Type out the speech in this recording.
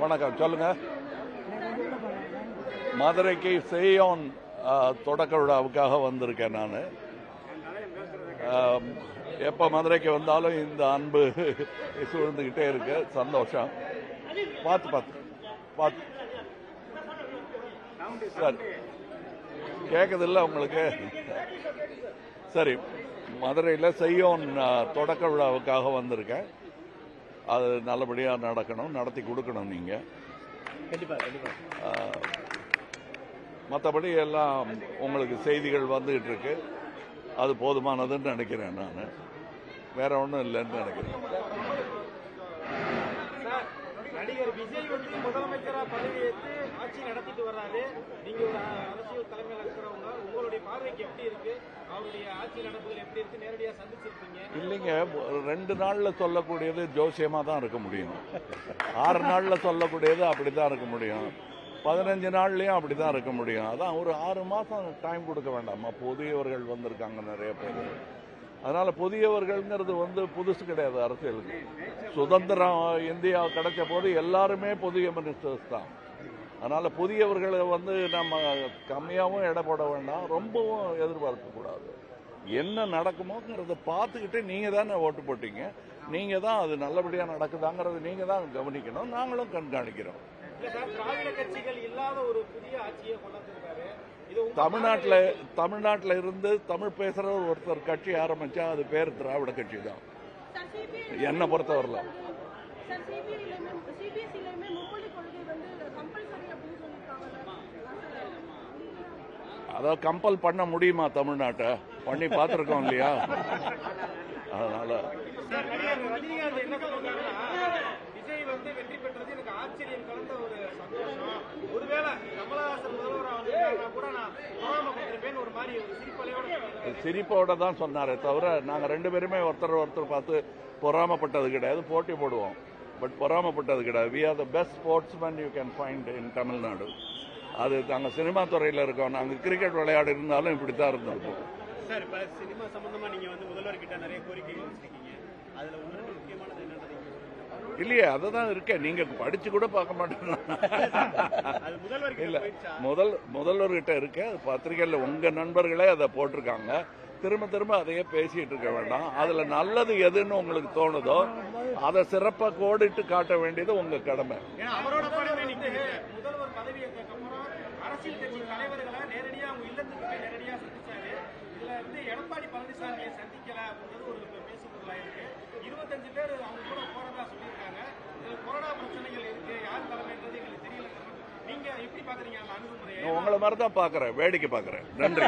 வணக்கம், சொல்லுங்க. மதுரைக்கு செய்யோன் தொடக்க விழாவுக்காக வந்திருக்கேன். நான் எப்போ மதுரைக்கு வந்தாலும் இந்த அன்பு சூழ்ந்துக்கிட்டே இருக்கு. சந்தோஷம். பார்த்து சார் கேட்குதில்ல உங்களுக்கு? சரி, மதுரையில் செய்யோன் தொடக்க விழாவுக்காக வந்திருக்கேன். அது நல்லபடியாக நடக்கணும், நடத்தி கொடுக்கணும் நீங்கள். மற்றபடி எல்லாம் உங்களுக்கு செய்திகள் வந்துகிட்டு இருக்கு. அது போதுமானதுன்னு நினைக்கிறேன். நான் வேற ஒன்றும் இல்லைன்னு நினைக்கிறேன். நடிகர் விஜய் வந்து முதலமைச்சரா பதவியேற்று ஆட்சி நடத்திட்டு வர்றாரு. நீங்க ஒரு அரசியல் தலைமையில் இருக்கிறவங்க, உங்களுடைய பார்வைக்கு எப்படி இருக்கு? அவருடைய ஆட்சி நடப்புகள் எப்படி இருக்கு? நேரடியா சந்திச்சிருக்கீங்க? இல்லைங்க, 2 நாள்ல சொல்லக்கூடியது ஜோசியமா தான் இருக்க முடியும். 6 நாள்ல சொல்லக்கூடியது அப்படித்தான் இருக்க முடியும். 15 நாள்லயும் அப்படிதான் இருக்க முடியும். அதான் ஒரு 6 மாசம் டைம் கொடுக்க வேண்டாமா? புதியவர்கள் வந்திருக்காங்க நிறைய பேர். அதனால புதியவர்கள்ங்கிறது புதுசு கிடையாது அரசியலுக்கு. சுதந்திரம் இந்தியா கிடைச்ச போது எல்லாருமே புதிய மினிஸ்டர்ஸ் தான். அதனால புதியவர்களை நம்ம கம்மியாகவும் எடை போட வேண்டாம், ரொம்பவும் எதிர்பார்க்க கூடாது. என்ன நடக்குமோங்கிறத பார்த்துக்கிட்டு நீங்க தானே ஓட்டு போட்டீங்க. நீங்க தான் அது நல்லபடியா நடக்குதாங்கிறது நீங்க தான் கவனிக்கணும். நாங்களும் கண்காணிக்கிறோம். திராவிட கட்சிகள் இல்லாத ஒரு புதிய ஆட்சியை கொண்டாந்துருக்காரு. தமிழ்நாட்டில் இருந்து தமிழ் பேசுற ஒருத்தர் கட்சி ஆரம்பிச்சா அது பேர் திராவிட கட்சி தான் என்னை பொறுத்தவரையில. அதாவது கம்பல் பண்ண முடியுமா? தமிழ்நாட்டை பண்ணி பார்த்துருக்கோம் இல்லையா? அதனால ரஜினிகாந்த் என்ன சொல்றாங்கன்னா, விஜய் வெற்றி பெற்றது எனக்கு ஆச்சரியம் கலந்த ஒரு சந்தோஷம். ஒருவேளை கமலஹாசன் முதல்வராக வந்திருக்காருன்னா கூட நான் பொறாமப்பட்டிருப்பேன் ஒரு மாதிரி ஒரு சிரிப்போட தான் சொன்னாரே தவிர நாங்க 2 பேருமே ஒருத்தர் பார்த்து பொறாமப்பட்டது கிடையாது. போட்டி போடுவோம், பட் பொறாமப்பட்டது கிடையாது. We are the best sportsman you can find in Tamil Nadu. அது நாங்கள் சினிமா துறையில் இருக்கோம். நாங்கள் கிரிக்கெட் விளையாடு இருந்தாலும் இப்படித்தான் இருந்திருக்கோம். சார், இப்ப சினிமா சம்பந்தமா நீங்க முதல்வர்கிட்ட நிறைய கோரிக்கைகள் வச்சிருக்கீங்க. அதுல ஒன்று முக்கியமானது என்னன்றது இல்லையே, அதுதான் இருக்கேன். நீங்க படிச்சு கூட பார்க்க மாட்டேங்க. இல்ல, முதல்வர்கிட்ட இருக்க பத்திரிகையில் உங்க நண்பர்களே அதை போட்டிருக்காங்க. திரும்ப அதையே பேசிட்டு இருக்க வேண்டாம். அதுல நல்லது எதுன்னு உங்களுக்கு தோணுதோ அதை சிறப்பா கோடிட்டு காட்ட வேண்டியது உங்க கடமை. அவரோட முதல்வர் பதவியேற்ற அப்புறம் அரசியல் கட்சி தலைவர்களை நேரடியா அவங்க இல்லத்துக்கு போய் நேரடியா சந்திச்சாரு. இதுல எடப்பாடி பழனிசாமியை சந்திக்கல அப்படின்றது ஒரு பேசுபொருளா இருக்கு. 25 பேர் அவங்க கூட போறதா சொல்லியிருக்காங்க. இதுல கொரோனா பிரச்சனைகள் இருக்கு, யார் தலைமைன்றது எங்களுக்கு தெரியல. நீங்க எப்படி பாக்குறீங்க அந்த அணுகுமுறையை? உங்களை மாதிரி தான் பாக்குறேன், வேடிக்கை பாக்குறேன். நன்றி.